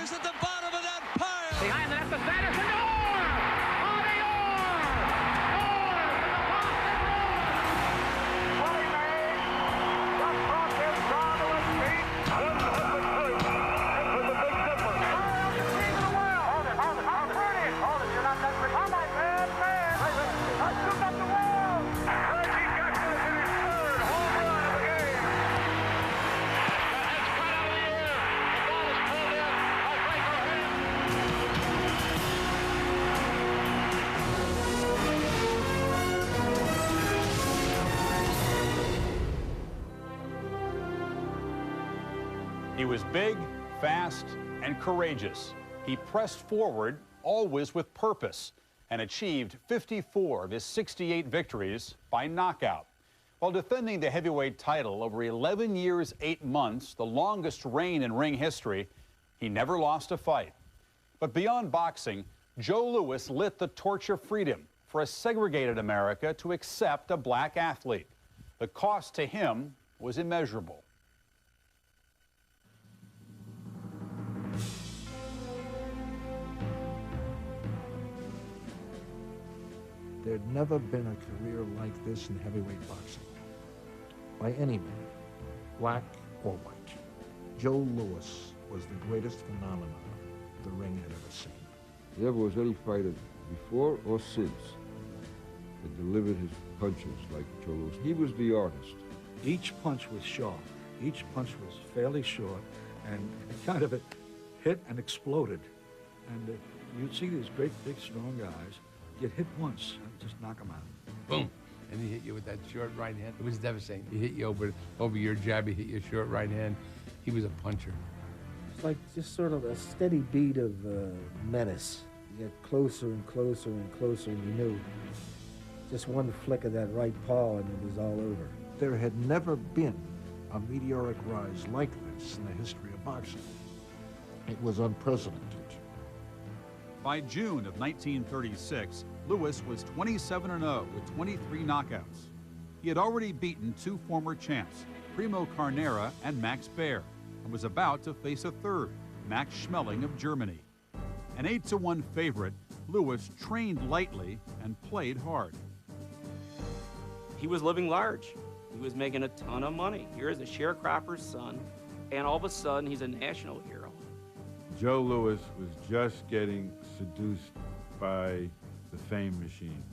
Orr's at the bottom of that pile. Behind the net, the Sanderson. Orr! On the Orr! Orr to the Boston Bruins! What he made. The puck is drawn to his feet. And has the curve. This was a big difference. Oh, the team of the world. Hold it. Hold it. You're not that pretty. Come on, man. Let's shoot up the wall. Reggie Jackson is in his third home run of the game. That's cut out of the air. The ball is pulled in by Breaker Hill. He was big, fast, and courageous. He pressed forward, always with purpose, and achieved 54 of his 68 victories by knockout. While defending the heavyweight title over 11 years, 8 months, the longest reign in ring history, he never lost a fight. But beyond boxing, Joe Louis lit the torch of freedom for a segregated America to accept a black athlete. The cost to him was immeasurable. There'd never been a career like this in heavyweight boxing, by any man, black or white. Joe Louis was the greatest phenomenon the ring had ever seen. There never was any fighter before or since that delivered his punches like Joe Louis. He was the artist. Each punch was sharp. Each punch was fairly short, and it kind of hit and exploded. And you'd see these great, big, strong guys get hit once and just knock them out. Boom. And he hit you with that short right hand. It was devastating. He hit you over your jab, he hit your short right hand. He was a puncher. It's like just sort of a steady beat of menace. You get closer and closer and closer, and you knew just one flick of that right paw and it was all over. There had never been a meteoric rise like this in the history of boxing. It was unprecedented. By June of 1936, Louis was 27-0 with 23 knockouts. He had already beaten 2 former champs, Primo Carnera and Max Baer, and was about to face a third, Max Schmeling of Germany. An 8-1 favorite, Louis trained lightly and played hard. He was living large. He was making a ton of money. Here is a sharecropper's son, and all of a sudden he's a national hero. Joe Louis was just getting seduced by the fame machine.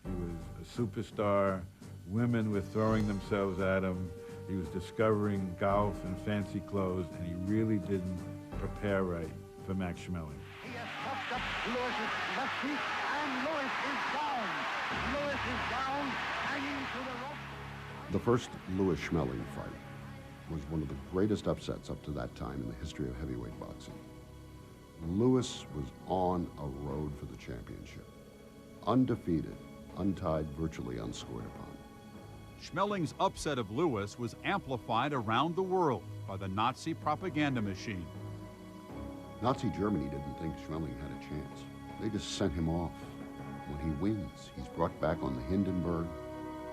He was a superstar. Women were throwing themselves at him. He was discovering golf and fancy clothes, and he really didn't prepare right for Max Schmeling. He has puffed up Lewis's left cheek, and Lewis is down. Lewis is down, hanging to the rope. The first Lewis-Schmeling fight was one of the greatest upsets up to that time in the history of heavyweight boxing. Louis was on a road for the championship. Undefeated, untied, virtually unscored upon. Schmeling's upset of Louis was amplified around the world by the Nazi propaganda machine. Nazi Germany didn't think Schmeling had a chance. They just sent him off. When he wins, he's brought back on the Hindenburg.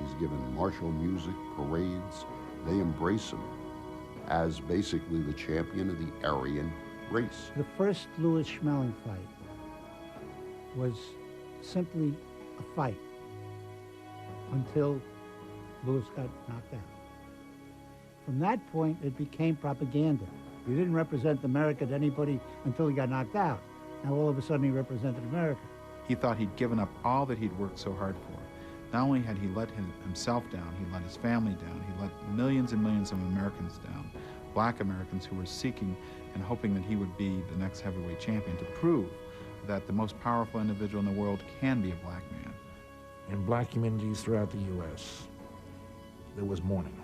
He's given martial music, parades. They embrace him as basically the champion of the Aryan race. The first Louis-Schmeling fight was simply a fight until Louis got knocked out. From that point, it became propaganda. You didn't represent America to anybody until he got knocked out. Now all of a sudden he represented America. He thought he'd given up all that he'd worked so hard for. Not only had he let himself down, he let his family down, he let millions and millions of Americans down, black Americans who were seeking and hoping that he would be the next heavyweight champion, to prove that the most powerful individual in the world can be a black man. In black communities throughout the U.S., there was mourning.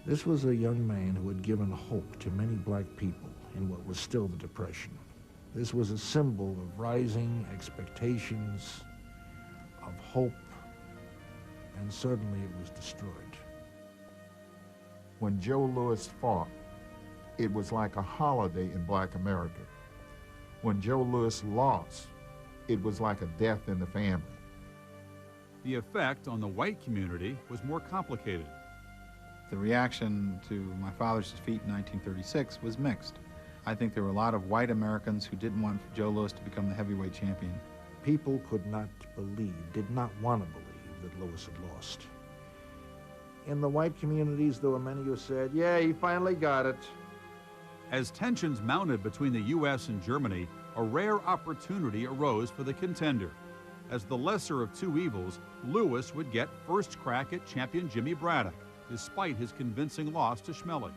This was a young man who had given hope to many black people in what was still the Depression. This was a symbol of rising expectations, of hope, and certainly it was destroyed. When Joe Louis fought, it was like a holiday in black America. When Joe Louis lost, it was like a death in the family. The effect on the white community was more complicated. The reaction to my father's defeat in 1936 was mixed. I think there were a lot of white Americans who didn't want Joe Louis to become the heavyweight champion. People could not believe, did not want to believe that Louis had lost. In the white communities, there were many who said, yeah, he finally got it. As tensions mounted between the U.S. and Germany, a rare opportunity arose for the contender. As the lesser of two evils, Louis would get first crack at champion Jimmy Braddock, despite his convincing loss to Schmeling.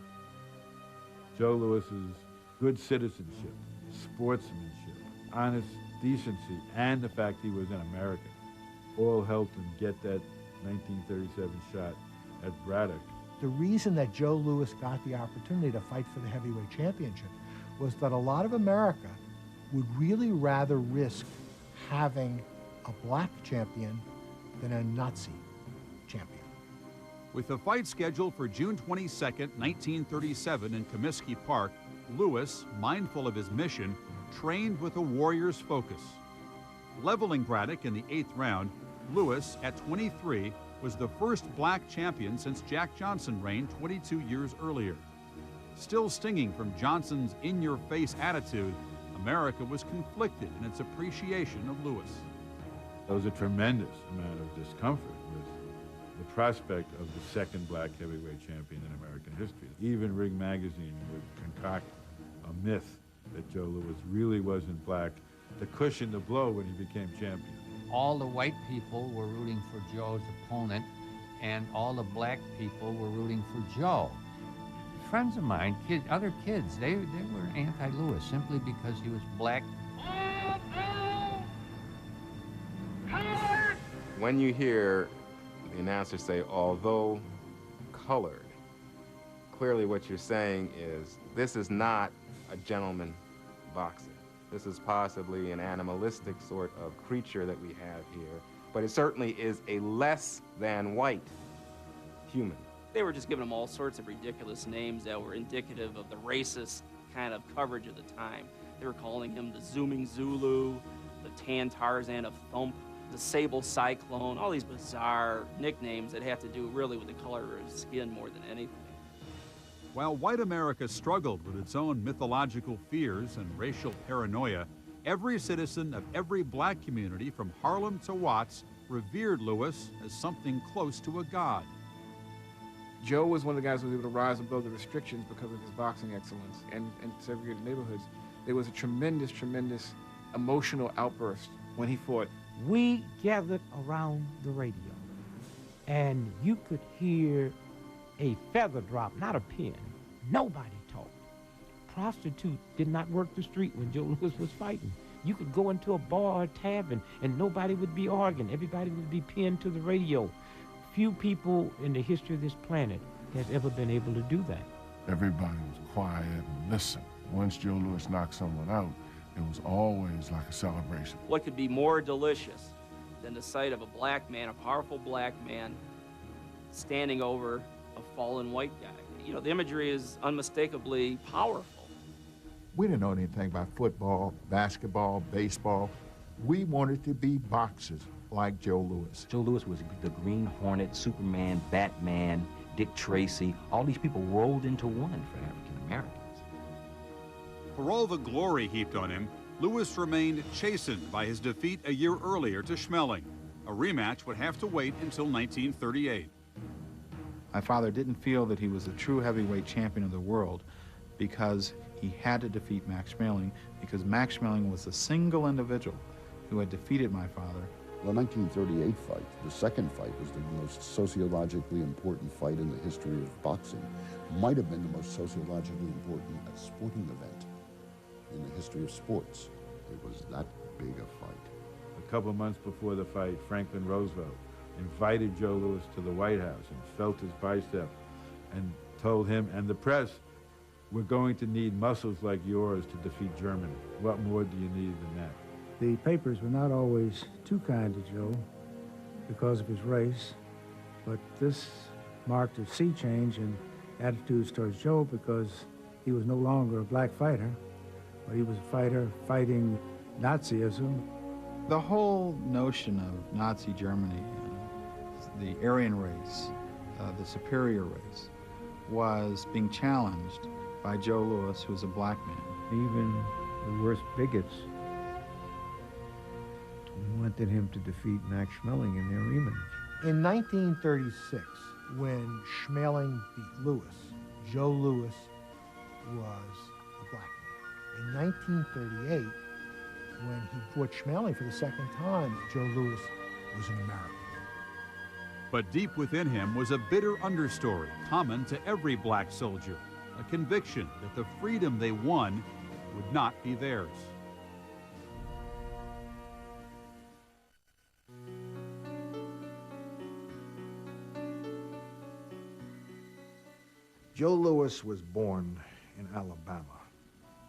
Joe Louis's good citizenship, sportsmanship, honest decency, and the fact he was an American all helped him get that 1937 shot at Braddock. The reason that Joe Louis got the opportunity to fight for the heavyweight championship was that a lot of America would really rather risk having a black champion than a Nazi champion. With the fight scheduled for June 22, 1937 in Comiskey Park, Louis, mindful of his mission, trained with a warrior's focus. Leveling Braddock in the 8th round, Louis, at 23, was the first black champion since Jack Johnson reigned 22 years earlier. Still stinging from Johnson's in-your-face attitude, America was conflicted in its appreciation of Louis. There was a tremendous amount of discomfort with the prospect of the second black heavyweight champion in American history. Even Ring magazine would concoct a myth that Joe Louis really wasn't black to cushion the blow when he became champion. All the white people were rooting for Joe's opponent, and all the black people were rooting for Joe. Friends of mine, other kids, they were anti-Louis simply because he was black. When you hear the announcer say, although colored, clearly what you're saying is, this is not a gentleman boxer. This is possibly an animalistic sort of creature that we have here, but it certainly is a less than white human. They were just giving him all sorts of ridiculous names that were indicative of the racist kind of coverage of the time. They were calling him the Zooming Zulu, the Tan Tarzan of Thump, the Sable Cyclone, all these bizarre nicknames that have to do really with the color of his skin more than anything. While white America struggled with its own mythological fears and racial paranoia, every citizen of every black community from Harlem to Watts revered Louis as something close to a god. Joe was one of the guys who was able to rise above the restrictions because of his boxing excellence and segregated neighborhoods. There was a tremendous, tremendous emotional outburst when he fought. We gathered around the radio, and you could hear a feather drop, not a pin. Nobody talked. Prostitute did not work the street when Joe Louis was fighting. You could go into a bar or tavern, and nobody would be arguing. Everybody would be pinned to the radio. Few people in the history of this planet has ever been able to do that. Everybody was quiet and listened. Once Joe Louis knocked someone out, it was always like a celebration. What could be more delicious than the sight of a black man, a powerful black man, standing over a fallen white guy? You know, the imagery is unmistakably powerful. We didn't know anything about football, basketball, baseball. We wanted to be boxers like Joe Louis. Joe Louis was the Green Hornet, Superman, Batman, Dick Tracy. All these people rolled into one for African Americans. For all the glory heaped on him, Louis remained chastened by his defeat a year earlier to Schmeling. A rematch would have to wait until 1938. My father didn't feel that he was a true heavyweight champion of the world because he had to defeat Max Schmeling, because Max Schmeling was the single individual who had defeated my father. The 1938 fight, the second fight, was the most sociologically important fight in the history of boxing. Might have been the most sociologically important sporting event in the history of sports. It was that big a fight. A couple months before the fight, Franklin Roosevelt invited Joe Louis to the White House and felt his bicep and told him and the press, we're going to need muscles like yours to defeat Germany. What more do you need than that? The papers were not always too kind to Joe because of his race, but this marked a sea change in attitudes towards Joe because he was no longer a black fighter, but he was a fighter fighting Nazism. The whole notion of Nazi Germany, the Aryan race, the superior race, was being challenged by Joe Louis, who was a black man. Even the worst bigots wanted him to defeat Max Schmeling in their rematch. In 1936, when Schmeling beat Lewis, Joe Louis was a black man. In 1938, when he fought Schmeling for the second time, Joe Louis was an American. But deep within him was a bitter understory common to every black soldier, a conviction that the freedom they won would not be theirs. Joe Louis was born in Alabama.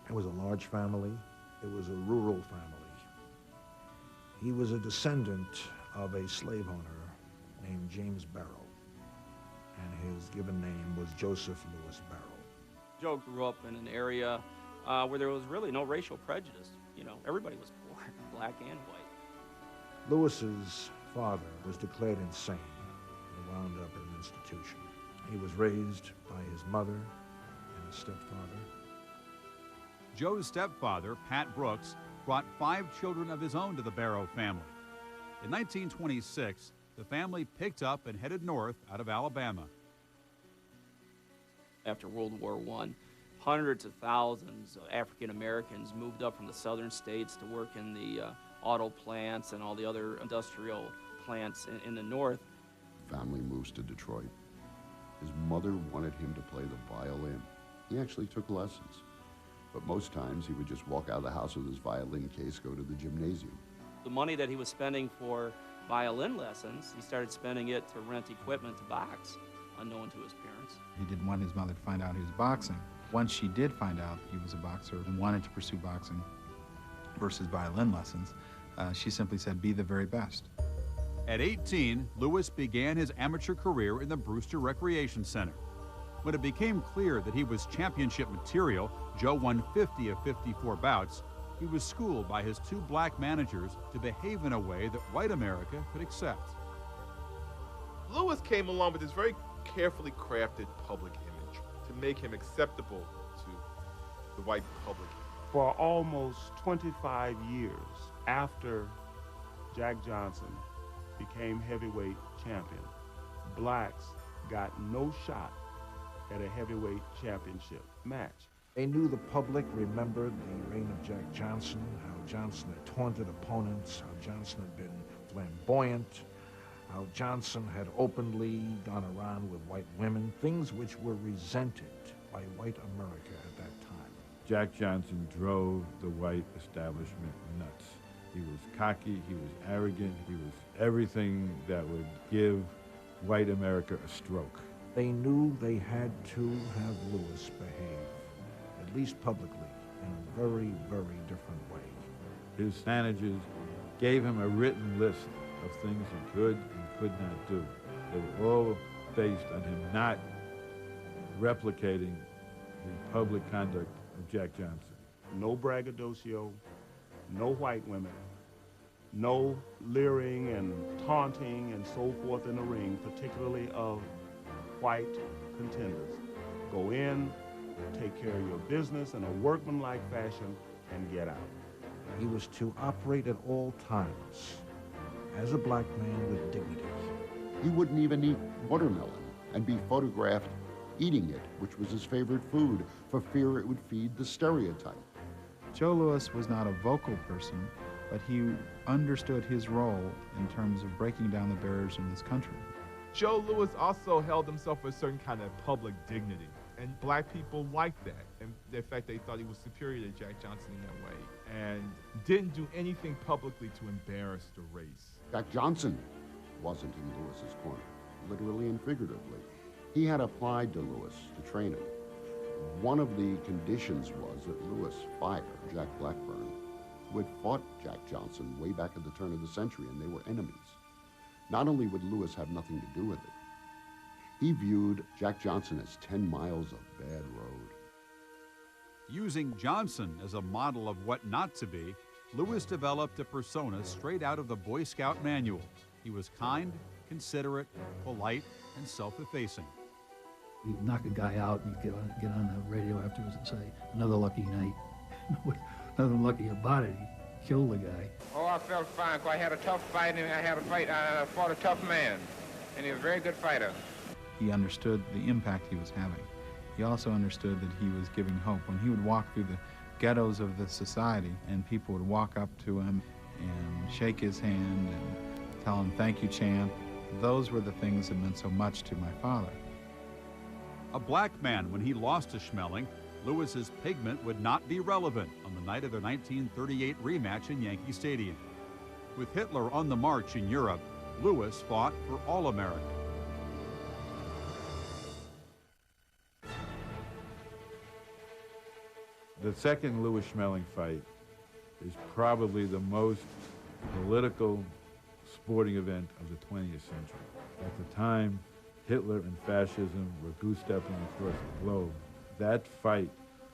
It was a large family. It was a rural family. He was a descendant of a slave owner named James Barrow, and his given name was Joseph Louis Barrow. Joe grew up in an area where there was really no racial prejudice. You know, everybody was poor, black and white. Louis's father was declared insane and wound up in an institution. He was raised by his mother and his stepfather. Joe's stepfather, Pat Brooks, brought 5 children of his own to the Barrow family. In 1926, the family picked up and headed north out of Alabama. After World War I, hundreds of thousands of African Americans moved up from the southern states to work in the auto plants and all the other industrial plants in the north. Family moves to Detroit. His mother wanted him to play the violin. He actually took lessons, but most times he would just walk out of the house with his violin case, go to the gymnasium. The money that he was spending for violin lessons, he started spending it to rent equipment to box, unknown to his parents. He didn't want his mother to find out he was boxing. Once she did find out he was a boxer and wanted to pursue boxing versus violin lessons, she simply said, be the very best. At 18, Louis began his amateur career in the Brewster Recreation Center. When it became clear that he was championship material, Joe won 50 of 54 bouts. He was schooled by his 2 black managers to behave in a way that white America could accept. Louis came along with this very carefully crafted public image to make him acceptable to the white public. For almost 25 years after Jack Johnson became heavyweight champion, blacks got no shot at a heavyweight championship match. They knew the public remembered the reign of Jack Johnson, how Johnson had taunted opponents, how Johnson had been flamboyant, how Johnson had openly gone around with white women, things which were resented by white America at that time. Jack Johnson drove the white establishment nuts. He was cocky, he was arrogant, he was everything that would give white America a stroke. They knew they had to have Louis behave, at least publicly, in a very, very different way. His managers gave him a written list of things he could and could not do. They were all based on him not replicating the public conduct of Jack Johnson. No braggadocio, no white women, no leering and taunting and so forth in the ring, particularly of white contenders. Go in, take care of your business in a workmanlike fashion, and get out. He was to operate at all times as a black man with dignity. He wouldn't even eat watermelon and be photographed eating it, which was his favorite food, for fear it would feed the stereotype. Joe Louis was not a vocal person, but he understood his role in terms of breaking down the barriers in this country. Joe Louis also held himself with a certain kind of public dignity, and black people liked that. And in fact, they thought he was superior to Jack Johnson in that way, and didn't do anything publicly to embarrass the race. Jack Johnson wasn't in Lewis's corner, literally and figuratively. He had applied to Lewis to train him. One of the conditions was that Lewis fire Jack Blackburn, who had fought Jack Johnson way back at the turn of the century, and they were enemies. Not only would Lewis have nothing to do with it, he viewed Jack Johnson as 10 miles of bad road. Using Johnson as a model of what not to be, Louis developed a persona straight out of the Boy Scout manual. He was kind, considerate, polite, and self-effacing. You'd knock a guy out and you'd get on the radio afterwards and say, another lucky night. Nothing lucky about it. He killed the guy. Oh, I felt fine, 'cause I had a tough fight, and I fought a tough man, and he was a very good fighter. He understood the impact he was having. He also understood that he was giving hope. When he would walk through the ghettos of the society, and people would walk up to him and shake his hand and tell him, "Thank you, champ," those were the things that meant so much to my father. A black man, when he lost to Schmeling, Lewis's pigment would not be relevant on the night of their 1938 rematch in Yankee Stadium. With Hitler on the march in Europe, Lewis fought for all America. The second Lewis Schmeling fight is probably the most political sporting event of the 20th century. At the time, Hitler and fascism were goose-stepping across the globe. That fight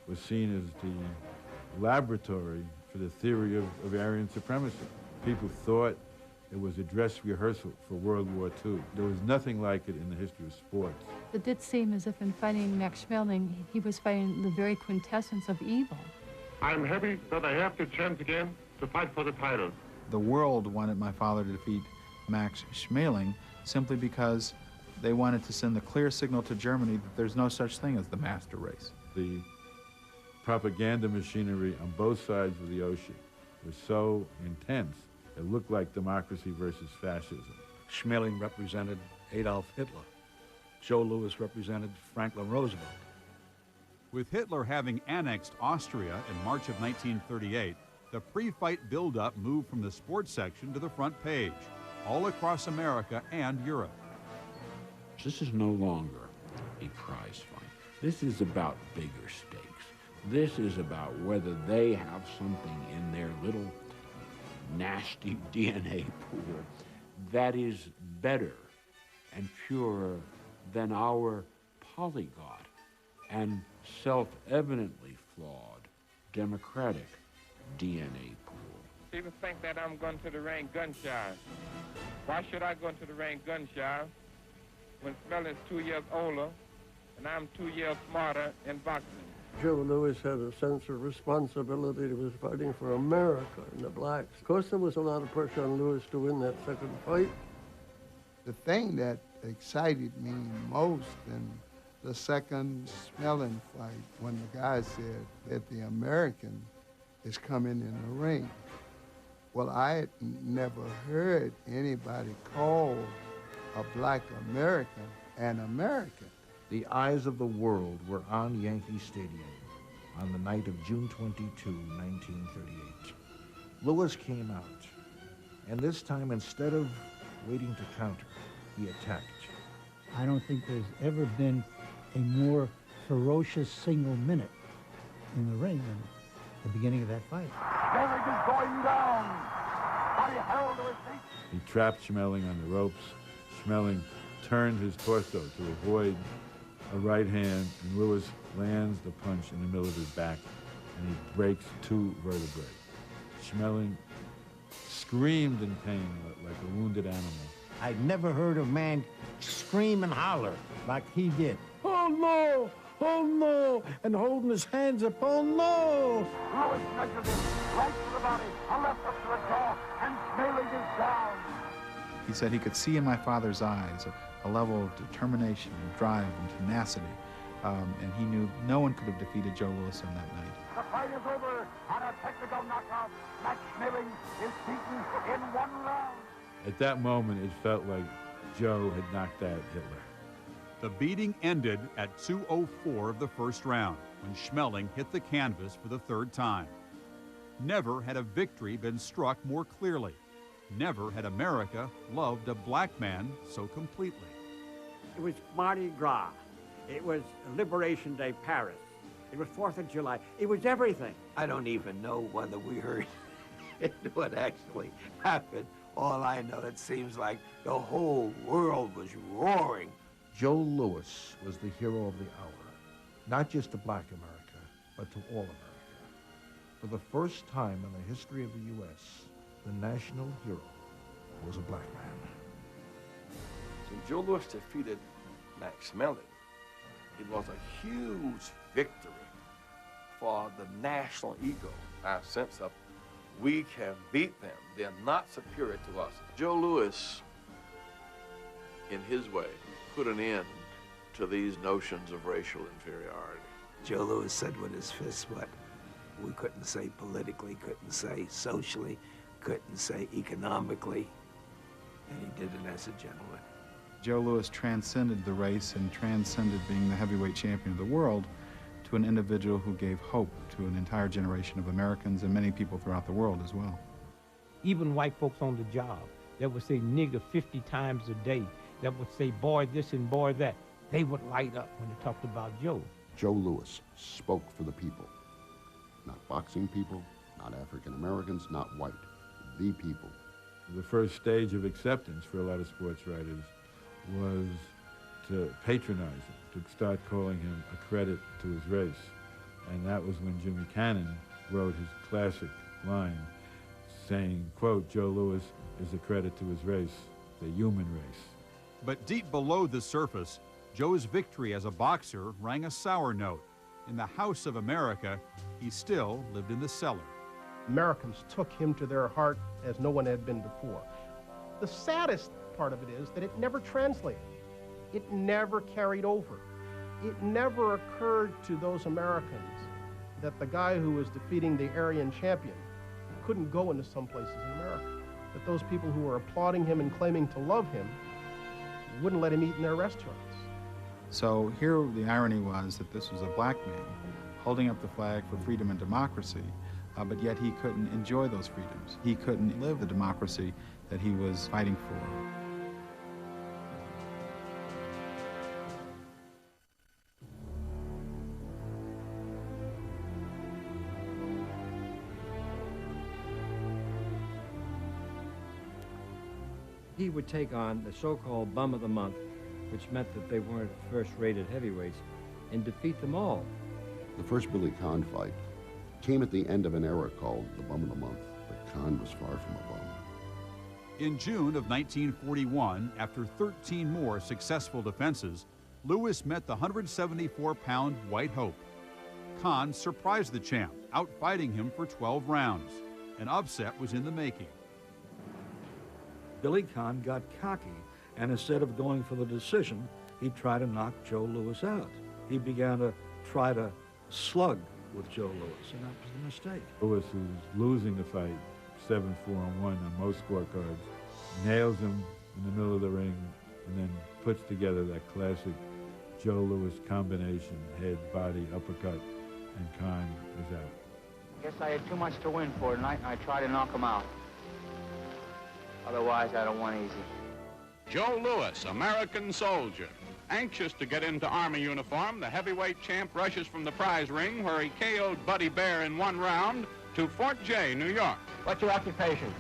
was seen as the laboratory for the theory of Aryan supremacy. People thought it was a dress rehearsal for World War II. There was nothing like it in the history of sports. It did seem as if in fighting Max Schmeling, he was fighting the very quintessence of evil. I'm happy that I have the chance again to fight for the title. The world wanted my father to defeat Max Schmeling simply because they wanted to send the clear signal to Germany that there's no such thing as the master race. The propaganda machinery on both sides of the ocean was so intense, it looked like democracy versus fascism. Schmeling represented Adolf Hitler. Joe Louis represented Franklin Roosevelt. With Hitler having annexed Austria in March of 1938, the pre-fight build-up moved from the sports section to the front page, all across America and Europe. This is no longer a prize fight. This is about bigger stakes. This is about whether they have something in their little nasty DNA pool that is better and purer than our polyglot and self-evidently flawed democratic DNA pool. People think that I'm going to the ring gun-shy. Why should I go into the ring gun-shy when Schmeling's 2 years older and I'm 2 years smarter in boxing? Joe Louis had a sense of responsibility. He was fighting for America and the blacks. Of course, there was a lot of pressure on Louis to win that second fight. The thing that excited me most in the second Schmeling fight, when the guy said that the American is coming in the ring. Well, I had never heard anybody call a black American an American. The eyes of the world were on Yankee Stadium on the night of June 22, 1938. Lewis came out, and this time, instead of waiting to counter, he attacked. I don't think there's ever been a more ferocious single minute in the ring than the beginning of that fight. Schmeling is going down. Body held to his feet. He trapped Schmeling on the ropes. Schmeling turned his torso to avoid a right hand, and Lewis lands the punch in the middle of his back, and he breaks 2 vertebrae. Schmeling screamed in pain like a wounded animal. I'd never heard a man scream and holler like he did. Oh no! Oh no! And holding his hands up, oh no! Lewis measures him right to the body, a left up to the jaw, and Schmeling is down. He said he could see in my father's eyes a level of determination and drive and tenacity, and he knew no one could have defeated Joe Louis on that night. The fight is over on a technical knockout. Max Schmeling is beaten in 1 round. At that moment, it felt like Joe had knocked out Hitler. The beating ended at 2:04 of the first round, when Schmeling hit the canvas for the 3rd time. Never had a victory been struck more clearly. Never had America loved a black man so completely. It was Mardi Gras. It was Liberation Day Paris. It was 4th of July. It was everything. I don't even know whether we heard what actually happened. All I know, it seems like the whole world was roaring. Joe Louis was the hero of the hour, not just to black America, but to all America. For the first time in the history of the U.S., the national hero was a black man. So Joe Louis defeated Max Schmeling. It was a huge victory for the national ego, our sense of we can beat them. They're not superior to us. Joe Louis, in his way, put an end to these notions of racial inferiority. Joe Louis said with his fist what we couldn't say politically, couldn't say socially, couldn't say economically, and he did it as a gentleman. Joe Louis transcended the race and transcended being the heavyweight champion of the world to an individual who gave hope to an entire generation of Americans and many people throughout the world as well. Even white folks on the job that would say nigger 50 times a day, that would say boy this and boy that, they would light up when they talked about Joe. Joe Louis spoke for the people. Not boxing people, not African Americans, not white. The people. The first stage of acceptance for a lot of sports writers was to patronize him, to start calling him a credit to his race. And that was when Jimmy Cannon wrote his classic line saying, quote, Joe Louis is a credit to his race, the human race. But deep below the surface, Joe's victory as a boxer rang a sour note. In the House of America, he still lived in the cellar. Americans took him to their heart as no one had been before. The saddest part of it is that it never translated. It never carried over. It never occurred to those Americans that the guy who was defeating the Aryan champion couldn't go into some places in America. That those people who were applauding him and claiming to love him wouldn't let him eat in their restaurants. So here the irony was that this was a black man holding up the flag for freedom and democracy, but yet he couldn't enjoy those freedoms. He couldn't live the democracy that he was fighting for. He would take on the so-called bum of the month, which meant that they weren't first-rated heavyweights, and defeat them all. The first Billy Conn fight came at the end of an era called the Bum of the Month, but Conn was far from a bum. In June of 1941, after 13 more successful defenses, Louis met the 174-pound White Hope. Conn surprised the champ, outfighting him for 12 rounds. An upset was in the making. Billy Conn got cocky, and instead of going for the decision, he tried to knock Joe Louis out. He began to try to slug with Joe Louis, and that was the mistake. Louis, who's losing the fight 7-4-1 on most scorecards, nails him in the middle of the ring and then puts together that classic Joe Louis combination, head, body, uppercut, and Conn is out. Guess I had too much to win for tonight, and I tried to knock him out. Otherwise, I'd have won easy. Joe Louis, American soldier. Anxious to get into Army uniform, the heavyweight champ rushes from the prize ring, where he KO'd Buddy Bear in 1 round, to Fort Jay, New York. What's your occupation?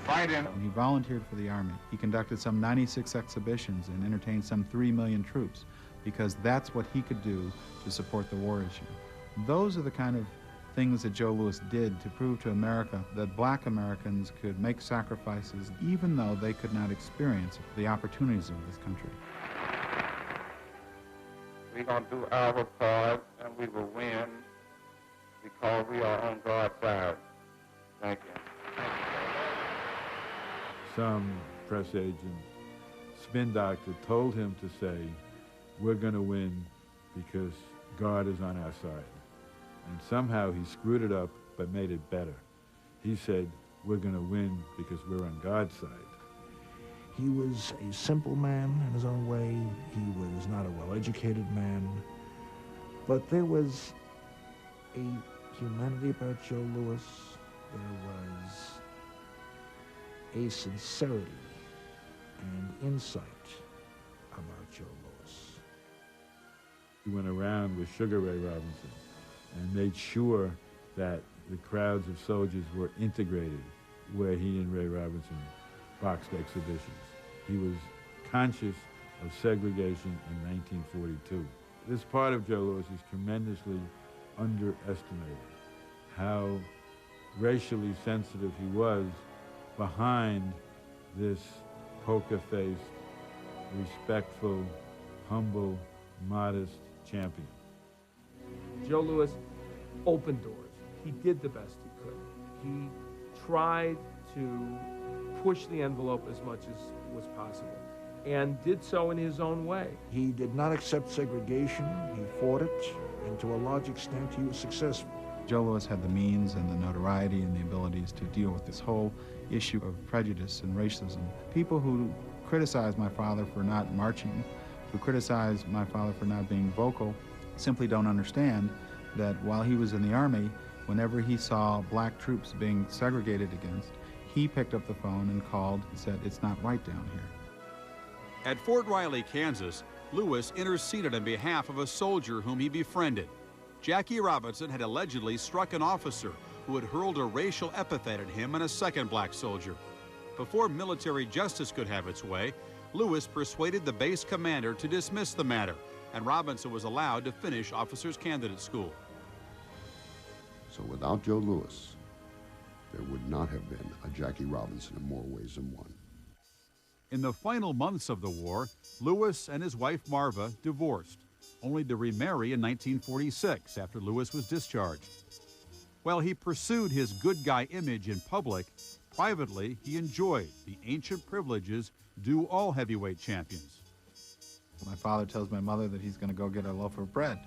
Fighting. When he volunteered for the Army, he conducted some 96 exhibitions and entertained some 3 million troops, because that's what he could do to support the war issue. Those are the kind of things that Joe Louis did to prove to America that black Americans could make sacrifices even though they could not experience the opportunities of this country. We're going to do our part, and we will win because we are on God's side. Thank you. Some press agent, spin doctor, told him to say, we're going to win because God is on our side. And somehow he screwed it up, but made it better. He said, we're going to win because we're on God's side. He was a simple man in his own way. He was not a well-educated man. But there was a humanity about Joe Louis. There was a sincerity and insight about Joe Louis. He went around with Sugar Ray Robinson and made sure that the crowds of soldiers were integrated where he and Ray Robinson boxed exhibitions. He was conscious of segregation in 1942. This part of Joe Louis is tremendously underestimated, how racially sensitive he was behind this poker-faced, respectful, humble, modest champion. Joe Louis opened doors. He did the best he could. He tried to push the envelope as much as was possible, and did so in his own way. He did not accept segregation. He fought it, and to a large extent, he was successful. Joe Louis had the means and the notoriety and the abilities to deal with this whole issue of prejudice and racism. People who criticize my father for not marching, who criticize my father for not being vocal, simply don't understand that while he was in the Army, whenever he saw black troops being segregated against, he picked up the phone and called and said, "It's not right down here." At Fort Riley, Kansas, Louis interceded on behalf of a soldier whom he befriended. Jackie Robinson had allegedly struck an officer who had hurled a racial epithet at him and a second black soldier. Before military justice could have its way, Louis persuaded the base commander to dismiss the matter, and Robinson was allowed to finish officers' candidate school. So without Joe Louis, there would not have been a Jackie Robinson in more ways than one. In the final months of the war, Louis and his wife Marva divorced, only to remarry in 1946 after Louis was discharged. While he pursued his good guy image in public, privately he enjoyed the ancient privileges due all heavyweight champions. My father tells my mother that he's going to go get a loaf of bread.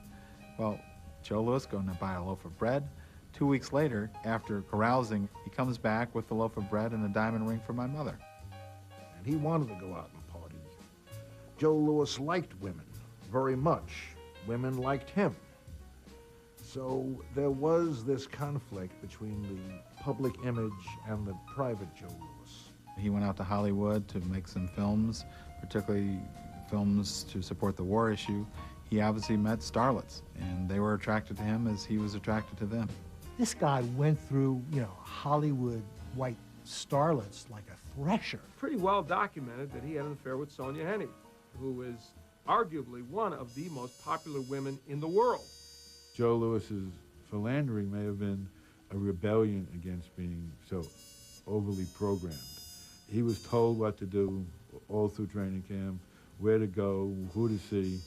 Well, Joe Louis going to buy a loaf of bread. 2 weeks later, after carousing, he comes back with the loaf of bread and a diamond ring for my mother. And he wanted to go out and party. Joe Louis liked women very much. Women liked him. So there was this conflict between the public image and the private Joe Louis. He went out to Hollywood to make some films, particularly films to support the war issue. He obviously met starlets, and they were attracted to him as he was attracted to them. This guy went through, Hollywood white starlets like a thresher. Pretty well documented that he had an affair with Sonia Hennig, who is arguably one of the most popular women in the world. Joe Louis's philandering may have been a rebellion against being so overly programmed. He was told what to do all through training camp, where to go, who to see,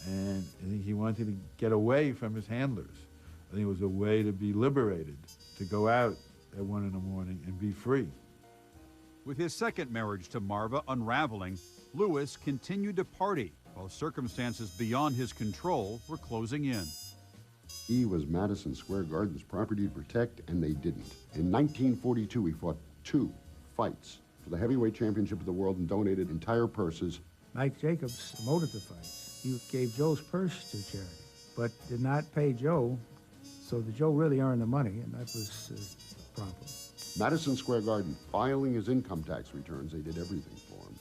and I think he wanted to get away from his handlers. I think it was a way to be liberated, to go out at 1 in the morning and be free. With his second marriage to Marva unraveling, Louis continued to party while circumstances beyond his control were closing in. He was Madison Square Garden's property to protect, and they didn't. In 1942, he fought 2 fights for the heavyweight championship of the world and donated entire purses. Mike Jacobs promoted the fights. He gave Joe's purse to charity, but did not pay Joe, so that Joe really earned the money, and that was a problem. Madison Square Garden, filing his income tax returns, they did everything for him,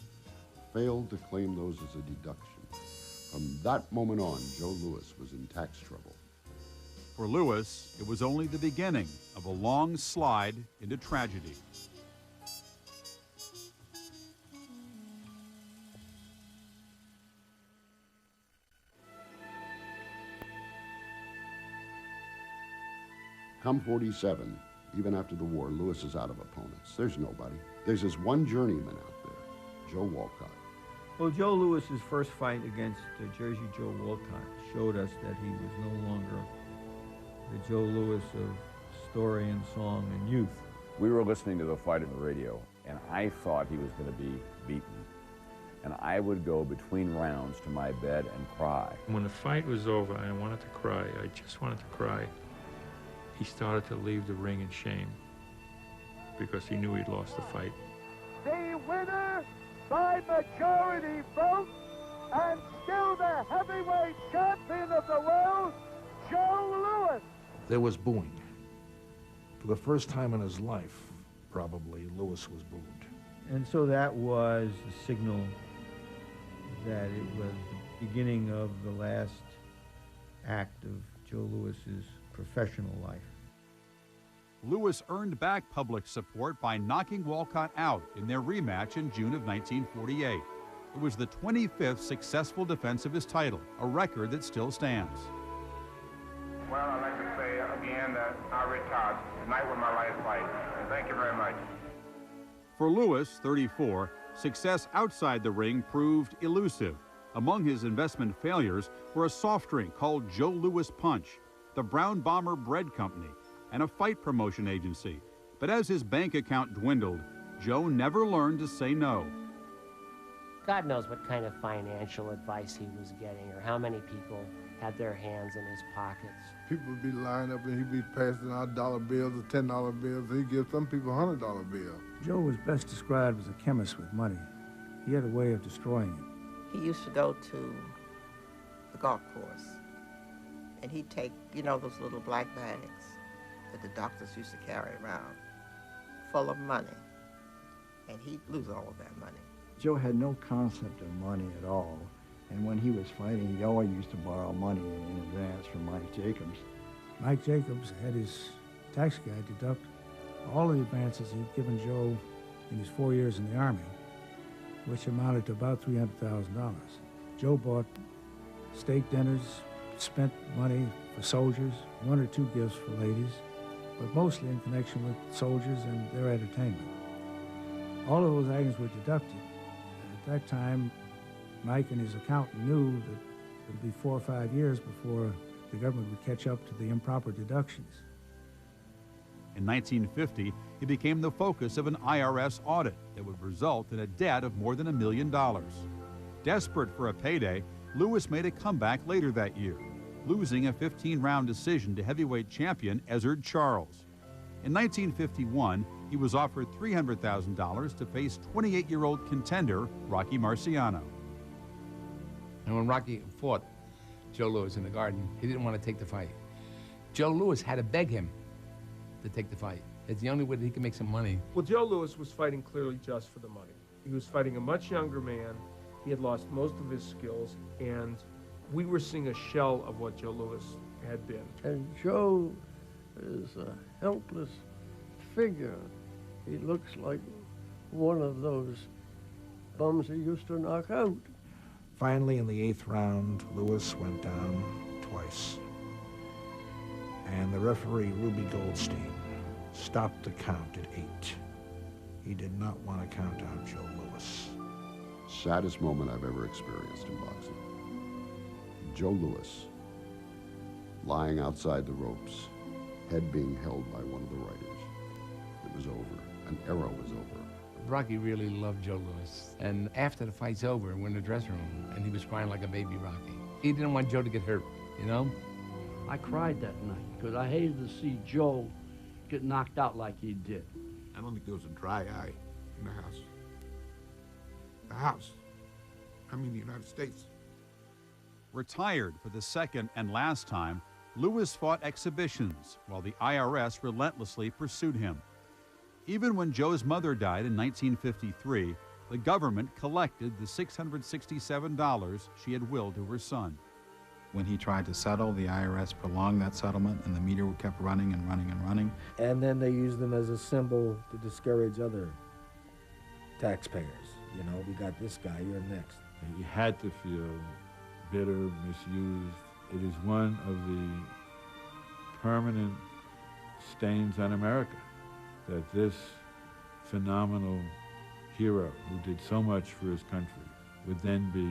failed to claim those as a deduction. From that moment on, Joe Louis was in tax trouble. For Louis, it was only the beginning of a long slide into tragedy. Come 47, even after the war, Louis is out of opponents. There's nobody. There's this one journeyman out there, Joe Walcott. Well, Joe Louis's first fight against Jersey Joe Walcott showed us that he was no longer the Joe Louis of story and song and youth. We were listening to the fight on the radio, and I thought he was going to be beaten. And I would go between rounds to my bed and cry. When the fight was over, I wanted to cry. I just wanted to cry. He started to leave the ring in shame because he knew he'd lost the fight. The winner by majority vote and still the heavyweight champion of the world, Joe Louis. There was booing. For the first time in his life, probably, Louis was booed. And so that was the signal that it was the beginning of the last act of Joe Louis's professional life. Louis earned back public support by knocking Walcott out in their rematch in June of 1948. It was the 25th successful defense of his title, a record that still stands. Well, I'd like to say again that I retired. Tonight was my last fight, and thank you very much. For Louis, 34, success outside the ring proved elusive. Among his investment failures were a soft drink called Joe Louis Punch, the Brown Bomber Bread Company, and a fight promotion agency. But as his bank account dwindled, Joe never learned to say no. God knows what kind of financial advice he was getting or how many people had their hands in his pockets. People would be lining up and he'd be passing out dollar bills or $10 bills, and he'd give some people $100 bills. Joe was best described as a chemist with money. He had a way of destroying it. He used to go to the golf course, and he'd take, you know, those little black bags that the doctors used to carry around, full of money, and he'd lose all of that money. Joe had no concept of money at all, and when he was fighting, he always used to borrow money in advance from Mike Jacobs. Mike Jacobs had his tax guy deduct all the advances he'd given Joe in his 4 years in the Army, which amounted to about $300,000. Joe bought steak dinners, spent money for soldiers, 1 or 2 gifts for ladies, but mostly in connection with soldiers and their entertainment. All of those items were deducted. At that time, Mike and his accountant knew that it would be 4 or 5 years before the government would catch up to the improper deductions. In 1950, he became the focus of an IRS audit that would result in a debt of more than $1 million. Desperate for a payday, Lewis made a comeback later that year, losing a 15-round decision to heavyweight champion Ezzard Charles. In 1951, he was offered $300,000 to face 28-year-old contender Rocky Marciano. And when Rocky fought Joe Louis in the Garden, he didn't want to take the fight. Joe Louis had to beg him to take the fight. It's the only way that he could make some money. Well, Joe Louis was fighting clearly just for the money. He was fighting a much younger man. He had lost most of his skills, and we were seeing a shell of what Joe Louis had been. And Joe is a helpless figure. He looks like one of those bums he used to knock out. Finally, in the 8th round, Lewis went down twice. And the referee, Ruby Goldstein, stopped the count at 8. He did not want to count out Joe Louis. Saddest moment I've ever experienced in boxing. Joe Louis, lying outside the ropes, head being held by one of the writers. It was over. An era was over. Rocky really loved Joe Louis. And after the fight's over, we're in the dressing room, and he was crying like a baby Rocky. He didn't want Joe to get hurt, you know? I cried that night because I hated to see Joe get knocked out like he did. I don't think there was a dry eye in the house. The house. I mean, the United States. Retired for the second and last time, Lewis fought exhibitions while the IRS relentlessly pursued him. Even when Joe's mother died in 1953, the government collected the $667 she had willed to her son. When he tried to settle, the IRS prolonged that settlement, and the meter kept running and running and running. And then they used them as a symbol to discourage other taxpayers. You know, we got this guy, you're next. He had to feel bitter, misused. It is one of the permanent stains on America that this phenomenal hero who did so much for his country would then be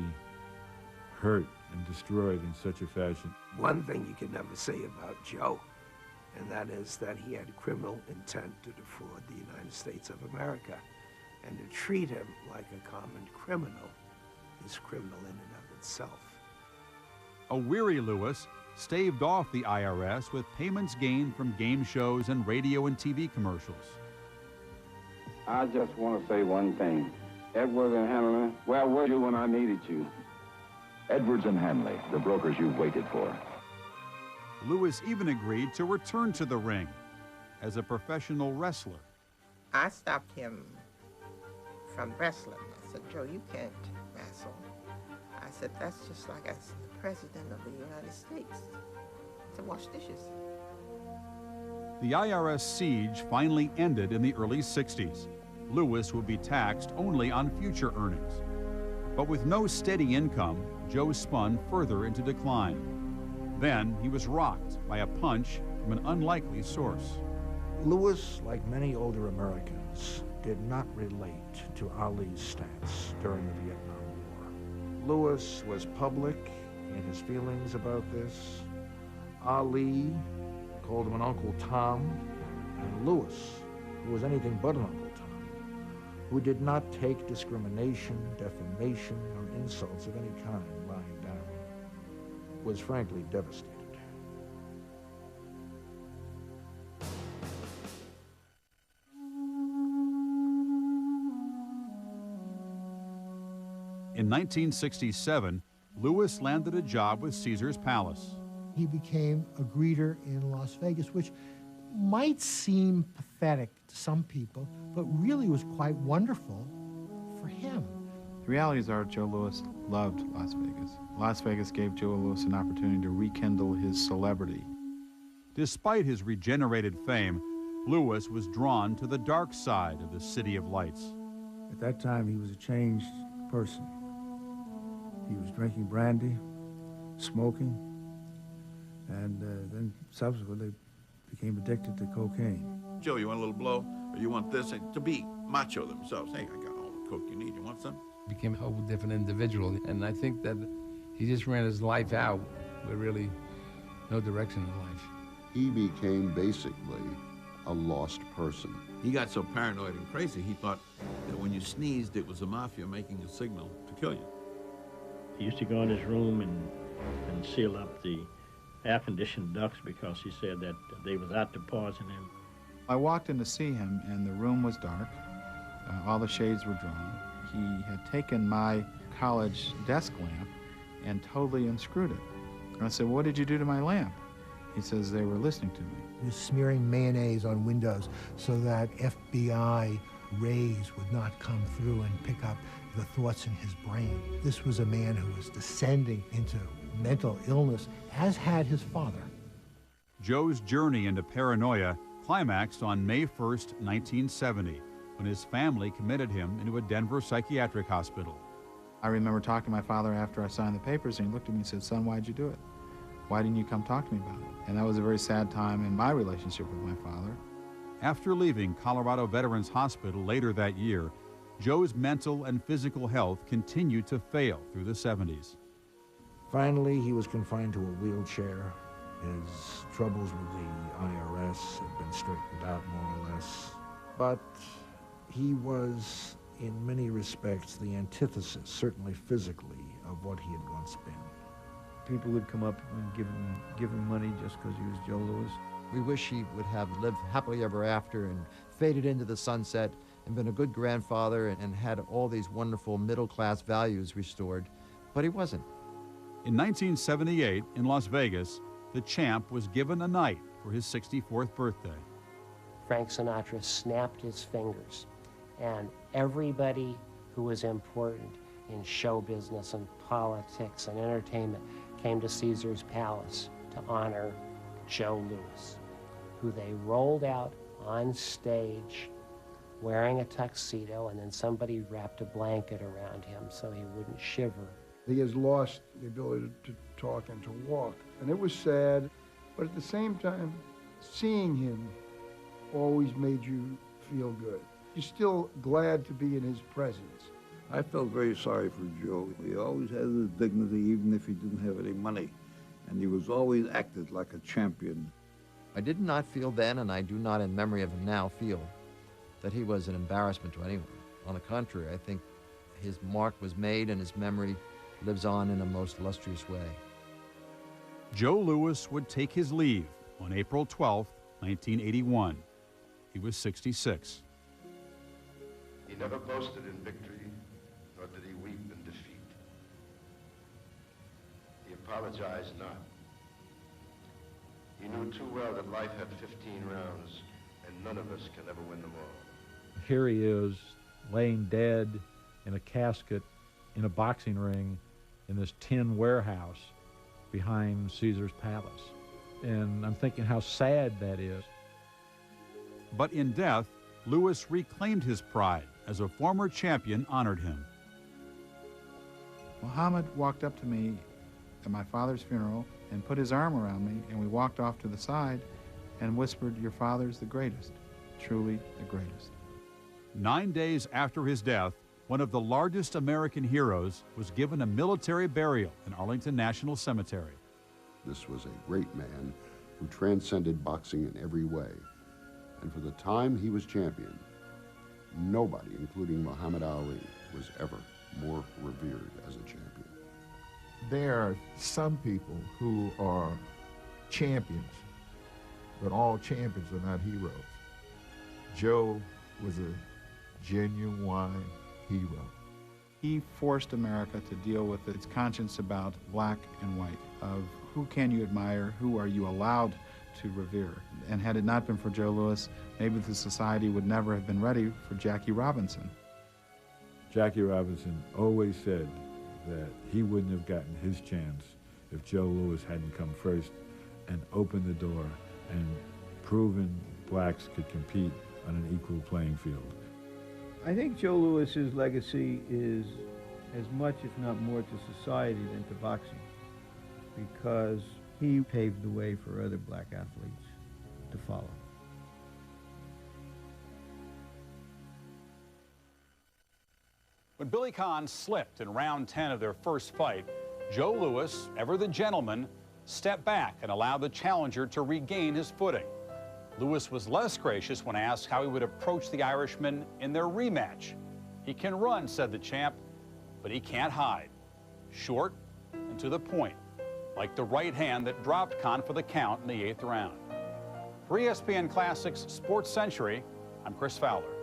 hurt and destroyed in such a fashion. One thing you can never say about Joe, and that is that he had criminal intent to defraud the United States of America. And to treat him like a common criminal is criminal in and of itself. A weary Lewis staved off the IRS with payments gained from game shows and radio and TV commercials. I just want to say one thing. Edwards and Hanley, where were you when I needed you? Edwards and Hanley, the brokers you've waited for. Lewis even agreed to return to the ring as a professional wrestler. I stopped him from wrestling. I said, Joe, you can't wrestle. I said, that's just like as the President of the United States to wash dishes. The IRS siege finally ended in the early 60s. Lewis would be taxed only on future earnings. But with no steady income, Joe spun further into decline. Then he was rocked by a punch from an unlikely source. Lewis, like many older Americans, did not relate to Ali's stance during the Vietnam War. Lewis was public in his feelings about this, Ali, called him an Uncle Tom, and Lewis, who was anything but an Uncle Tom, who did not take discrimination, defamation, or insults of any kind lying down, was frankly devastated. In 1967, Lewis landed a job with Caesar's Palace. He became a greeter in Las Vegas, which might seem pathetic to some people, but really was quite wonderful for him. The realities are Joe Louis loved Las Vegas. Las Vegas gave Joe Louis an opportunity to rekindle his celebrity. Despite his regenerated fame, Lewis was drawn to the dark side of the City of Lights. At that time, he was a changed person. He was drinking brandy, smoking, and then subsequently became addicted to cocaine. Joe, you want a little blow? Or you want this? And to be macho themselves. Hey, I got all the coke you need. You want some? Became a whole different individual, and I think that he just ran his life out with really no direction in life. He became basically a lost person. He got so paranoid and crazy, he thought that when you sneezed, it was the mafia making a signal to kill you. He used to go in his room and seal up the air-conditioned ducts because he said that they was out to poison him. I walked in to see him, and the room was dark. All the shades were drawn. He had taken my college desk lamp and totally unscrewed it. And I said, "What did you do to my lamp?" He says, "They were listening to me." He was smearing mayonnaise on windows so that FBI rays would not come through and pick up the thoughts in his brain. This was a man who was descending into mental illness, as had his father. Joe's journey into paranoia climaxed on May 1st, 1970, when his family committed him into a Denver psychiatric hospital. I remember talking to my father after I signed the papers, and he looked at me and said, "Son, why'd you do it? Why didn't you come talk to me about it?" And that was a very sad time in my relationship with my father. After leaving Colorado Veterans Hospital later that year, Joe's mental and physical health continued to fail through the 70s. Finally, he was confined to a wheelchair. His troubles with the IRS had been straightened out more or less. But he was, in many respects, the antithesis, certainly physically, of what he had once been. People would come up and give him money just because he was Joe Louis. We wish he would have lived happily ever after and faded into the sunset and been a good grandfather and had all these wonderful middle-class values restored, but he wasn't. In 1978, in Las Vegas, the champ was given a night for his 64th birthday. Frank Sinatra snapped his fingers, and everybody who was important in show business and politics and entertainment came to Caesar's Palace to honor Joe Louis, who they rolled out on stage wearing a tuxedo, and then somebody wrapped a blanket around him so he wouldn't shiver. He has lost the ability to talk and to walk, and it was sad, but at the same time, seeing him always made you feel good. You're still glad to be in his presence. I felt very sorry for Joe. He always had his dignity, even if he didn't have any money, and he was always acted like a champion. I did not feel then, and I do not in memory of him now feel, that he was an embarrassment to anyone. On the contrary, I think his mark was made and his memory lives on in a most illustrious way. Joe Louis would take his leave on April 12, 1981. He was 66. He never boasted in victory, nor did he weep in defeat. He apologized not. He knew too well that life had 15 rounds, and none of us can ever win them all. Here he is, laying dead in a casket in a boxing ring in this tin warehouse behind Caesar's Palace. And I'm thinking how sad that is. But in death, Louis reclaimed his pride as a former champion honored him. Muhammad walked up to me at my father's funeral and put his arm around me, and we walked off to the side and whispered, "Your father's the greatest, truly the greatest." 9 days after his death, one of the largest American heroes was given a military burial in Arlington National Cemetery. This was a great man who transcended boxing in every way. And for the time he was champion, nobody, including Muhammad Ali, was ever more revered as a champion. There are some people who are champions, but all champions are not heroes. Joe was a genuine hero. He forced America to deal with its conscience about black and white, of who can you admire, who are you allowed to revere. And had it not been for Joe Louis, maybe the society would never have been ready for Jackie Robinson. Jackie Robinson always said that he wouldn't have gotten his chance if Joe Louis hadn't come first and opened the door and proven blacks could compete on an equal playing field. I think Joe Louis's legacy is as much, if not more, to society than to boxing, because he paved the way for other black athletes to follow. When Billy Conn slipped in round 10 of their first fight, Joe Louis, ever the gentleman, stepped back and allowed the challenger to regain his footing. Louis was less gracious when asked how he would approach the Irishman in their rematch. He can run, said the champ, but he can't hide. Short and to the point, like the right hand that dropped Conn for the count in the 8th round. For ESPN Classics Sports Century, I'm Chris Fowler.